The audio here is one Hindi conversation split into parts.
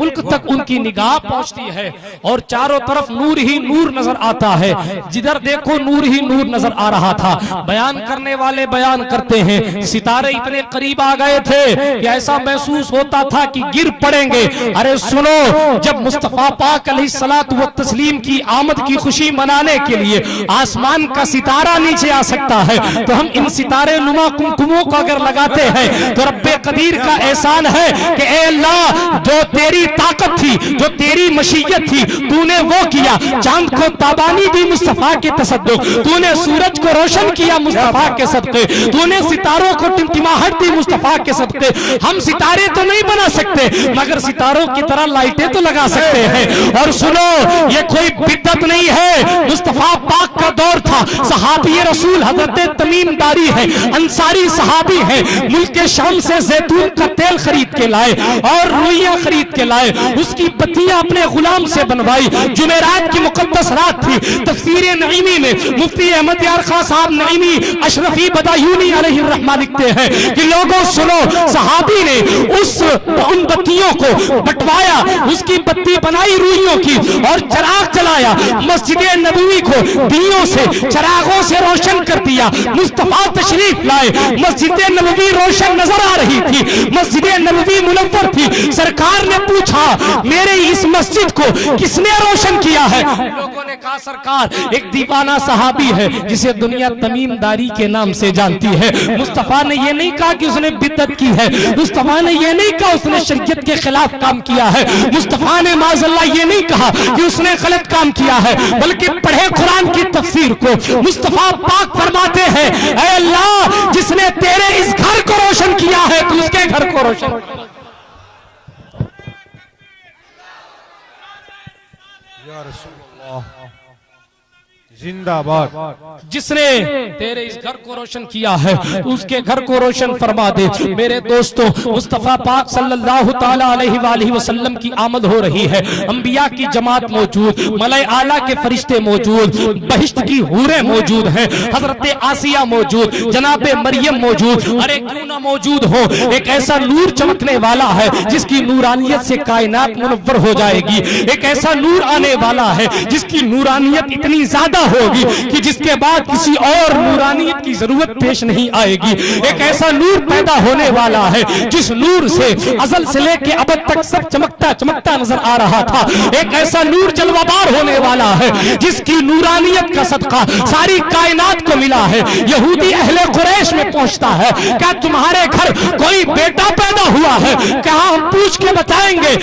मुल्क तक उनकी निगाह पहुंचती है और चारों तरफ नूर ही नूर नजर आता है। जिधर देखो नूर ही नूर नजर आ रहा था। बयान करने वाले बयान करते हैं सितारे इतने करीब आ गए थे कि ऐसा महसूस होता था कि गिर पड़ेंगे। अरे सुनो, जब मुस्तफा पाक अलैहिस्सलातु व तस्लीम की आमद की खुशी मनाने के लिए आसमान का सितारा नीचे आ सकता है तो हम इन सितारे नुमा कुमकुमों को अगर लगाते हैं तो रब्बे कदीर का एहसान है कि ए अल्लाह, जो तेरी ताकत थी, जो तेरी मशीयत थी, तूने वो किया। चांद को ताबानी दी मुस्तफा के तसद्दुक, तूने सूरज को रोशन किया मुस्तफा के सदके, तूने सितारों को टिमटिमाहट दी मुस्तफा के सदके। हम सितारे तो नहीं बना सकते मगर सितारों की तरह लाइटें तो लगा सकते हैं। और सुनो, ये कोई बिद्दत नहीं है, मुस्तफा पाक का दौर था। सहाबी रसूल हजरत तमीम दारी है, अंसारी सहाबी है, मुल्क शाम से जैतून का तेल खरीद के लाए और रुइयां खरीद के लाए, उसकी पत्तियां अपने गुलाम से बनवाई। जुमेरात की मुकद्दस रात थी। तफसीर नईमी में मुफ्ती अहमद यार खां साहब नईमी अशरफी बदायूनी अलैहि रहमा लिखते हैं कि लोगों सुनो, सहाबी ने उन बत्तियों को बंटवाया, उसकी बत्ती बनाई रुइयों की और चराग जलाया। मस्जिद नबवी को दियों से, चरागों से रोशन कर दिया। मुस्तफा तशरीफ लाए, मस्जिद नबवी रोशन नजर आ रही थी, मस्जिद नबवी मुनव्वर थी। सरकार ने पूछा, मेरे इस मस्जिद को किसने रोशन किया है? लोगों ने कहा, सरकार, एक दीवाना सहाबी है जिसे दुनिया तमीमदारी के नाम से जानती है। मुस्तफा ने यह नहीं कहा कि उसने बिद्दत की है, मुस्तफा ने यह नहीं कहा उसने शरीयत के खिलाफ काम किया है, मुस्तफा ने माज़अल्लाह ये नहीं कहा कि उसने गलत काम किया है, बल्कि पढ़े कुरान की तफसीर को मुस्तफा पाक फरमाते हैं, ऐ अल्लाह, जिसने तेरे इस घर को रोशन किया है तो उसके घर को रोशन। या रसूलल्लाह जिंदाबाद। जिसने तेरे इस घर को रोशन किया है तो उसके घर को रोशन फरमा दे। मेरे दोस्तों, मुस्तफा पाक सल्लल्लाहु ताला अलैहि वसल्लम की आमद हो रही है। अंबिया की जमात मौजूद, मलाए आला के फरिश्ते मौजूद, बहिश्त की हूरें मौजूद हैं, हजरत आसिया मौजूद, जनाबे मरियम मौजूद। अरे क्यों ना मौजूद हो, एक ऐसा नूर चमकने वाला है जिसकी नूरानियत से कायनात मुनव्वर हो जाएगी। एक ऐसा नूर आने वाला है जिसकी नूरानियत इतनी ज्यादा होगी कि जिसके बाद किसी और नूरानियत की जरूरत पेश नहीं आएगी। एक ऐसा नूर पैदा होने वाला है जिस नूर से अज़ल से लेके अबद तक सब चमकता चमकता नजर आ रहा था। एक ऐसा नूर जलवादार होने वाला है जिसकी नूरानियत का सदका सारी कायनात को मिला है। यहूदी अहले कुरैश में पहुंचता है, क्या तुम्हारे घर कोई बेटा पैदा हुआ है? क्या हम पूछ के बताएंगे?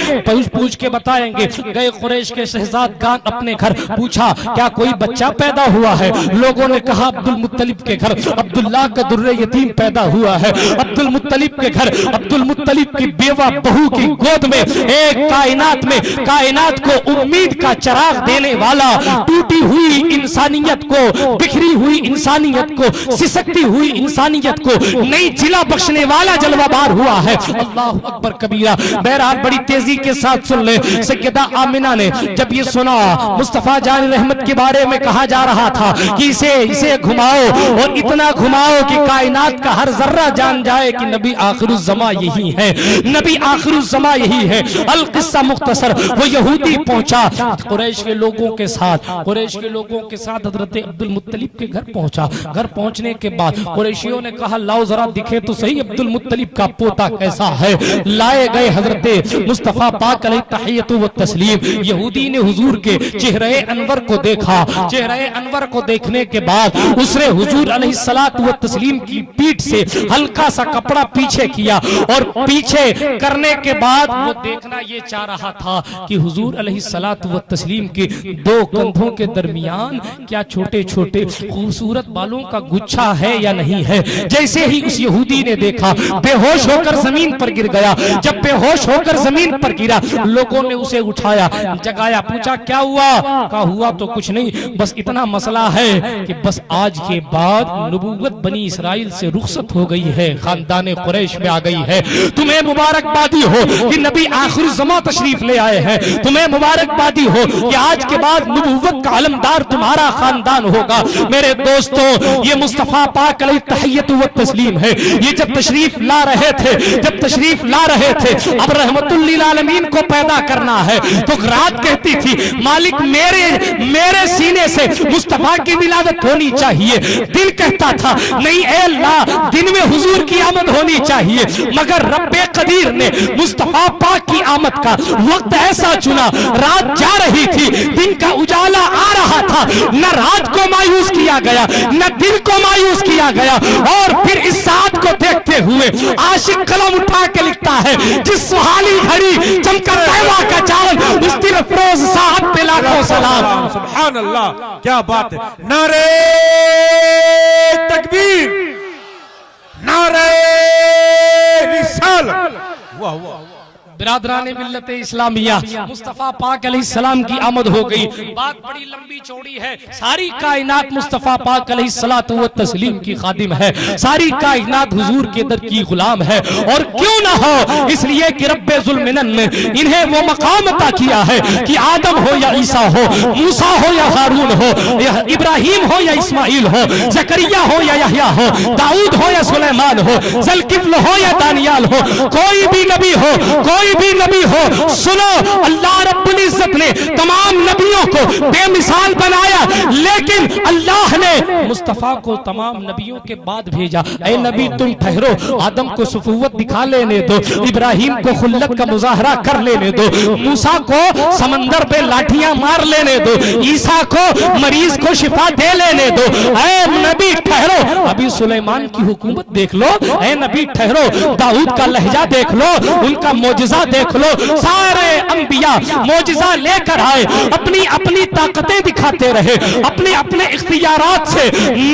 पूछ के बताएंगे। गए कुरैश के शहजादगान अपने घर, पूछा क्या कोई बच्चा पैदा हुआ है? लोगों ने कहा अब्दुल मुत्तलिब के घर अब्दुल्लाह का दुर्रे यतीम पैदा हुआ है। अब्दुल मुत्तलिब के घर अब्दुल मुत्तलिब की बेवा बहू की गोद में एक कायनात को उम्मीद का चराग देने वाला, टूटी हुई इंसानियत को, बिखरी हुई इंसानियत को, सिसकती हुई इंसानियत को नई जिला बख्शने वाला जलवाबार हुआ है। अल्लाह अकबर कबीरा। बहरहाल बड़ी तेजी के साथ सुन ले, सैयदा आमिना ने जब ये सुना मुस्तफा जान रहमत के बारे में कहा जा रहा था कि इसे घुमाओ और इतना घुमाओ कि कायनात का हर जर्रा जान जाए कि नबी आखिरुज़्ज़मा यही है, नबी आखिरुज़्ज़मा यही है। अल किस्सा मुख्तसर, वो यहूदी पहुंचा कुरैश के लोगों के साथ हजरत अब्दुल मुत्तलिब के घर पहुंचा। घर पहुंचने के बाद कुरैशियों ने कहा लाओ जरा दिखे तो सही अब्दुल मुत्तलिब का पोता कैसा है। लाए गए हजरत मुस्तफा पाक अलैहि तहियतु व तस्लीम। यहूदी ने हुजूर के चेहरे अनवर को देखा। चेहरे अनवर को देखने के बाद उसने हुजूर अलैहिस्सलातु व तस्लीम की पीठ से हल्का सा कपड़ा पीछे किया और पीछे करने के बाद वो देखना ये चाह रहा था कि हुजूर अलैहिस्सलातु व तस्लीम के दो कंधों के दरमियान क्या छोटे छोटे खूबसूरत बालों का गुच्छा है या नहीं है। जैसे ही उस यहूदी ने देखा बेहोश होकर जमीन पर गिर गया। जब बेहोश होकर जमीन पर गिरा लोगों ने उसे उठाया, जगाया, पूछा क्या हुआ? कहा हुआ तो कुछ नहीं, बस बस इतना मसला है कि बस आज के बाद नबूवत बनी इसराइल से रुखसत हो गई है, खानदान कुरैश में आ गई है। तुम्हें मुबारकबादी हो कि नबी आखिर ज़मा तशरीफ ले आए हैं। तुम्हें मुबारकबादी हो कि आज के बाद नबूवत का अलमदार तुम्हारा खानदान होगा। मेरे दोस्तों, ये मुस्तफा पाक अलैहि तहियतु व तस्लीम है। ये जब तशरीफ ला रहे थे, अब रहमतुल लिल आलमीन को पैदा करना है तो रात कहती थी मालिक मेरे सीने से मुस्तफा की विलादत होनी चाहिए। दिन कहता था नहीं ए अल्लाह, दिन में हुजूर की आमद होनी चाहिए। मगर रब्बे कदीर ने मुस्तफा पाक की आमद का वक्त ऐसा चुना, रात जा रही थी, दिन का उजाला आ रहा था। न रात को मायूस किया गया, न दिन को मायूस किया गया। और फिर इस साथ को देखते हुए आशिक कलम उठा के लिखता है, जिस सुहानी घड़ी चमका तैवा का चांद, उस दिल अफरोज साहब पे लाखों सलाम। सुभान अल्लाह, क्या बात है। नारे तकबीर, नारे रिसालत। वाह वाह। बिरादराने मिल्लत इस्लामिया, मुस्तफा पाक अलैहिस्सलाम की आमद हो गई। बात बड़ी लंबी चौड़ी है। सारी कायनात मुस्तफा पाक अलैहिस्सलातु व तस्लीम की खादिम है। सारी कायनात हुजूर के दर की गुलाम है। और क्यों ना हो, इसलिए कि रब्बे जुल मिनन ने इन्हें वो मकाम अता किया है कि आदम हो या ईसा हो, मूसा हो या हारून हो, या इब्राहिम हो या इस्माइल हो, जकरिया हो या यहया हो, दाऊद हो या सुलेमान हो, ज़ुल्किफ्ल हो या दानियाल हो, कोई भी नबी हो, कोई भी नबी हो, सुनो, अल्लाह रब्बुल इज्जत ने तमाम नबियों को बेमिसाल बनाया, लेकिन अल्लाह ने मुस्तफा को तमाम नबियों के बाद भेजा। ऐ नबी तुम ठहरो, आदम को सुफुवत दिखा लेने दो, इब्राहिम को खुल्लत का मुजाहरा कर लेने दो, मूसा को समंदर पे लाठियां मार लेने दो, ईसा को मरीज को शिफा दे लेने दो। ऐ नबी ठहरो, अभी सुलेमान की हुकूमत देख लो। ऐ नबी ठहरो, दाऊद का लहजा देख लो, उनका मौजिजा देख लो। सारे अंबिया मौजिजा लेकर आए, अपनी अपनी ताकतें दिखाते रहे, अपने अपने इख्तियारात से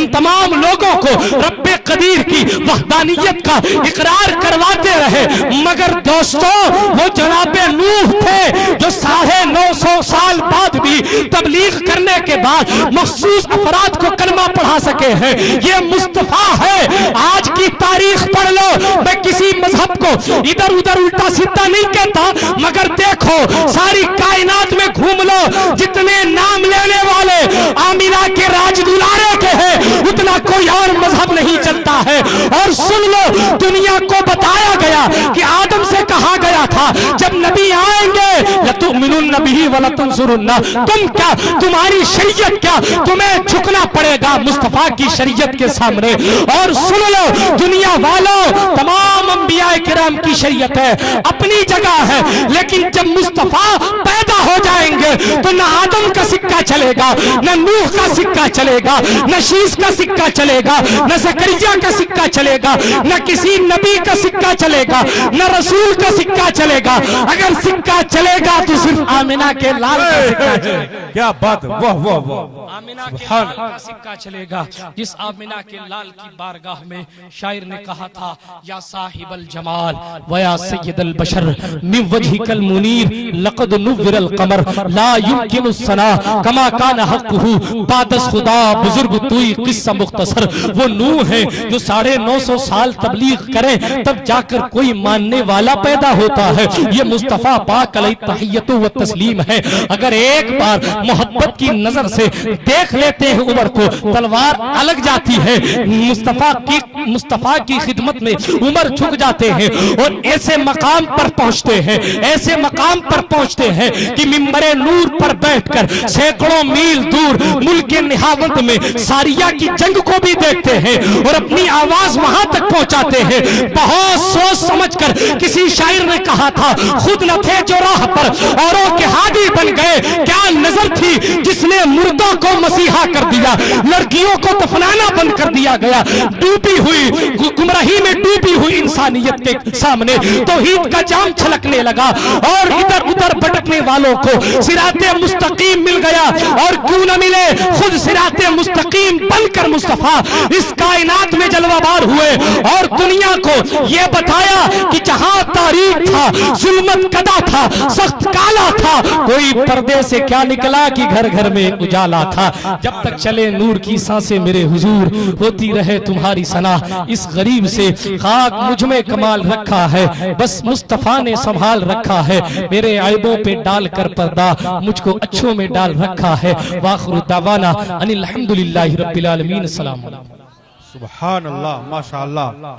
तमाम लोगों को रब्बे कदीर की वहदानियत का इकरार करवाते रहे। मगर दोस्तों, वो जनाबे नूह थे जो 950 साल बाद भी तबलीग करने के बाद मखसूस अफराद को कलमा पढ़ा सके हैं। ये मुस्तफा है। आज की तारीख पढ़ लो, मैं किसी मजहब को इधर उधर उल्टा सीधा नहीं कहता, मगर देखो सारी कायनात में घूम लो, जितने नाम लेने वाले आमिना के राज दुलारे के हैं, उतना कोई और मजहब नहीं चलता है। और सुन लो, दुनिया को बताया गया कि आदम से कहा गया था जब नबी आएंगे लतुमिनुन्न बिही व लतंसुरुन्ना, तुम क्या, तुम्हारी शरीयत क्या, तुम्हें झुकना पड़ेगा मुस्तफा की शरीयत के सामने। और सुन लो दुनिया वालों, तमाम अंबिया किराम की शरीयत है, अपनी जगह है, लेकिन जब मुस्तफा पैदा हो जाएंगे तो न आदम का सिक्का चलेगा, न नूह का सिक्का चलेगा, न शीश का सिक्का चलेगा, न ज़करिया का सिक्का चलेगा, न किसी नबी का सिक्का चलेगा, न रसूल का सिक्का चलेगा। अगर सिक्का चलेगा तो सिर्फ आमिना के लाल का सिक्का चलेगा। क्या बात, वाह वाह वाह। आमिना के लाल का सिक्का चलेगा। जिस आमिना के लाल की बारगाह में शायर ने कहा था, या साहिबल जमाल व या सय्यदल बशर मिन वजहिकल मुनीर लक़द नुव्विरल क़मर ला युमकिनु सना कमा कान हक़्क़ुहु बादस खुदा बुजुर्ग तुई किस्सा मुख्तसर। वो नूह है जो 950 साल तबलीग करें तब जाकर कोई मानने वाला पैदा होता है। ये मुस्तफा पाक अलैहि तहियतु व तस्लीम है। अगर एक बार मोहब्बत की नजर से देख लेते हैं उमर को, तलवार अलग जाती है। मुस्तफा की खिदमत में उमर झुक जाते हैं और ऐसे मकाम पर पहुंचते हैं, ऐसे मकाम पर पहुंचते हैं कि मिंबरे नूर पर बैठकर सैकड़ों मील दूर मुल्क निहावंत में सारिया की जंग को भी देखते हैं और अपनी आवाज वहां तक पहुंचाते हैं। बहुत सोच समझकर किसी शायर ने कहा था, खुद न थे जो राह पर औरों के हादी बन गए, क्या नजर थी जिसने मुर्दों को मसीहा कर दिया, लड़कियों को दफनाना बंद कर दिया गया। डूबी हुई गुमराही में डूबी हुई इंसानियत के सामने तौहीद का जाम छलकने लगा और इधर उधर भटकने वालों को सिराते मुस्तकीम मिल गया। और क्यों न मिले, खुद सिराते मुस्तकीम बनकर मुस्तफा इस कायनात में जलवाबार हुए और दुनिया को यह बताया कि जहां तारीख था, जुल्मत कदा था, सख्त काला था, कोई पर्दे से क्या निकला कि घर घर में उजाला था। जब तक चले नूर की सांसें मेरे हुजूर, होती रहे तुम्हारी सना। इस गरीब से खाक मुझ में कमाल रखा है, बस मुस्तफा ने संभाल रखा है। मेरे ऐबों पे डाल कर पर्दा, मुझको अच्छों में डाल रखा है। वाखिरु दावाना अनिल हम्दुलिल्लाहि रब्बिल आलमीन। सलाम। सुभान अल्लाह, माशा अल्लाह।